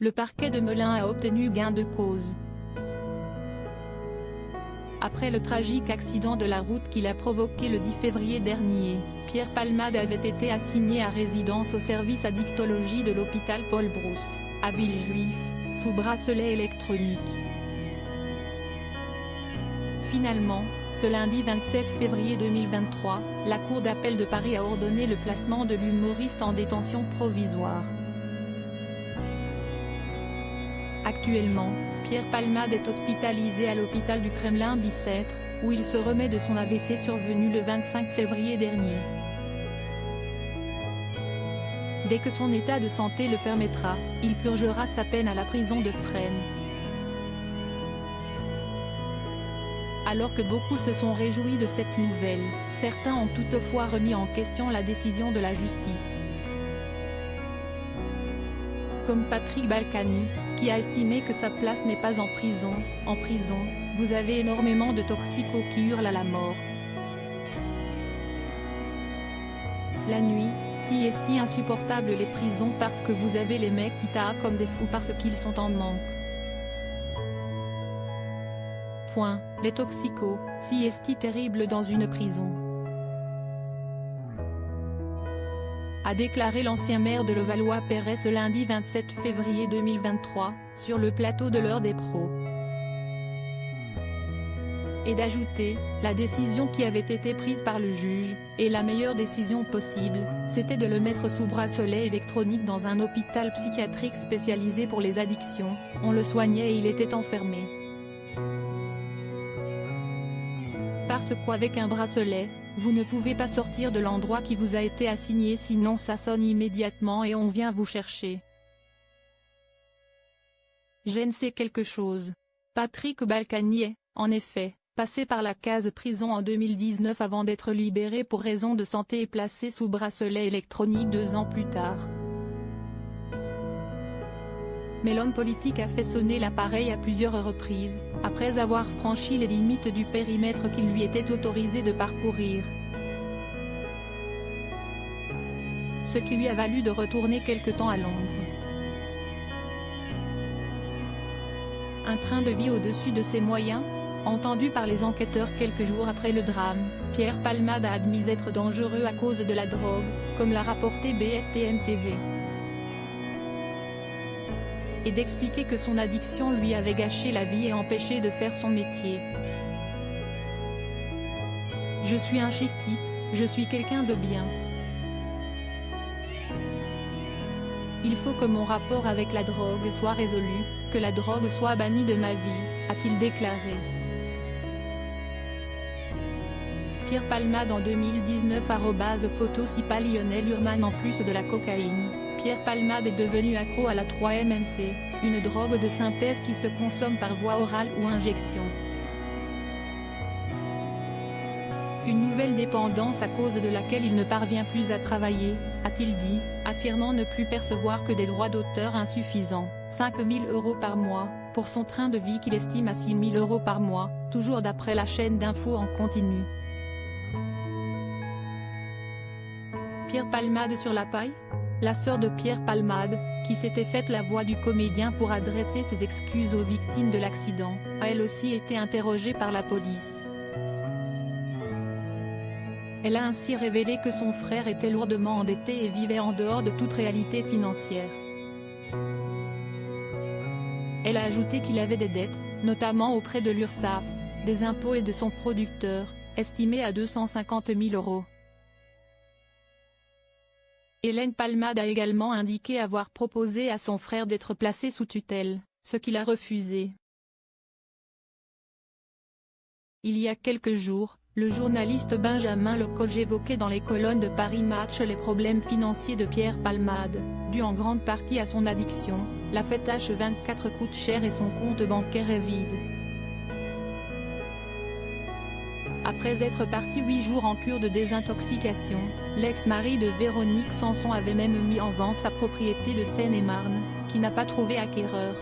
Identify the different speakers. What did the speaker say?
Speaker 1: le parquet de Melun a obtenu gain de cause. Après le tragique accident de la route qu'il a provoqué le 10 février dernier, Pierre Palmade avait été assigné à résidence au service addictologie de l'hôpital Paul Brousse, à Villejuif, sous bracelet électronique. Finalement, ce lundi 27 février 2023, la Cour d'appel de Paris a ordonné le placement de l'humoriste en détention provisoire. Actuellement, Pierre Palmade est hospitalisé à l'hôpital du Kremlin-Bicêtre, où il se remet de son AVC survenu le 25 février dernier. Dès que son état de santé le permettra, il purgera sa peine à la prison de Fresnes. Alors que beaucoup se sont réjouis de cette nouvelle, certains ont toutefois remis en question la décision de la justice. Comme Patrick Balkany, qui a estimé que sa place n'est pas en prison. En prison, vous avez énormément de toxicos qui hurlent à la mort. La nuit, si est insupportable les prisons parce que vous avez les mecs qui tapent comme des fous parce qu'ils sont en manque. Point, les toxicos, si est terrible dans une prison. A déclaré l'ancien maire de Levallois-Perret ce lundi 27 février 2023, sur le plateau de l'heure des pros. Et d'ajouter, la décision qui avait été prise par le juge, et la meilleure décision possible, c'était de le mettre sous bracelet électronique dans un hôpital psychiatrique spécialisé pour les addictions, on le soignait et il était enfermé. Parce qu'avec un bracelet, vous ne pouvez pas sortir de l'endroit qui vous a été assigné sinon ça sonne immédiatement et on vient vous chercher. Je ne sais quelque chose. Patrick Balkany est, en effet, passé par la case prison en 2019 avant d'être libéré pour raison de santé et placé sous bracelet électronique 2 ans plus tard. Mais l'homme politique a fait sonner l'appareil à plusieurs reprises, après avoir franchi les limites du périmètre qui lui était autorisé de parcourir. Ce qui lui a valu de retourner quelque temps à Londres. Un train de vie au-dessus de ses moyens? Entendu par les enquêteurs quelques jours après le drame, Pierre Palmade a admis être dangereux à cause de la drogue, comme l'a rapporté BFTM TV. Et d'expliquer que son addiction lui avait gâché la vie et empêché de faire son métier. Je suis un chic type, je suis quelqu'un de bien. Il faut que mon rapport avec la drogue soit résolu, que la drogue soit bannie de ma vie, a-t-il déclaré. Pierre Palmade en 2019 @photo Sipa Lionel Urman. En plus de la cocaïne, Pierre Palmade est devenu accro à la 3-MMC, une drogue de synthèse qui se consomme par voie orale ou injection. Une nouvelle dépendance à cause de laquelle il ne parvient plus à travailler, a-t-il dit, affirmant ne plus percevoir que des droits d'auteur insuffisants, 5 000 € par mois, pour son train de vie qu'il estime à 6 000 € par mois, toujours d'après la chaîne d'infos en continu. Pierre Palmade sur la paille? La sœur de Pierre Palmade, qui s'était faite la voix du comédien pour adresser ses excuses aux victimes de l'accident, a elle aussi été interrogée par la police. Elle a ainsi révélé que son frère était lourdement endetté et vivait en dehors de toute réalité financière. Elle a ajouté qu'il avait des dettes, notamment auprès de l'URSSAF, des impôts et de son producteur, estimées à 250 000 €. Hélène Palmade a également indiqué avoir proposé à son frère d'être placé sous tutelle, ce qu'il a refusé. Il y a quelques jours, le journaliste Benjamin Lecauge évoquait dans les colonnes de Paris Match les problèmes financiers de Pierre Palmade, dus en grande partie à son addiction. La fête H24 coûte cher et son compte bancaire est vide. Après être parti 8 jours en cure de désintoxication, l'ex-mari de Véronique Sanson avait même mis en vente sa propriété de Seine-et-Marne, qui n'a pas trouvé acquéreur.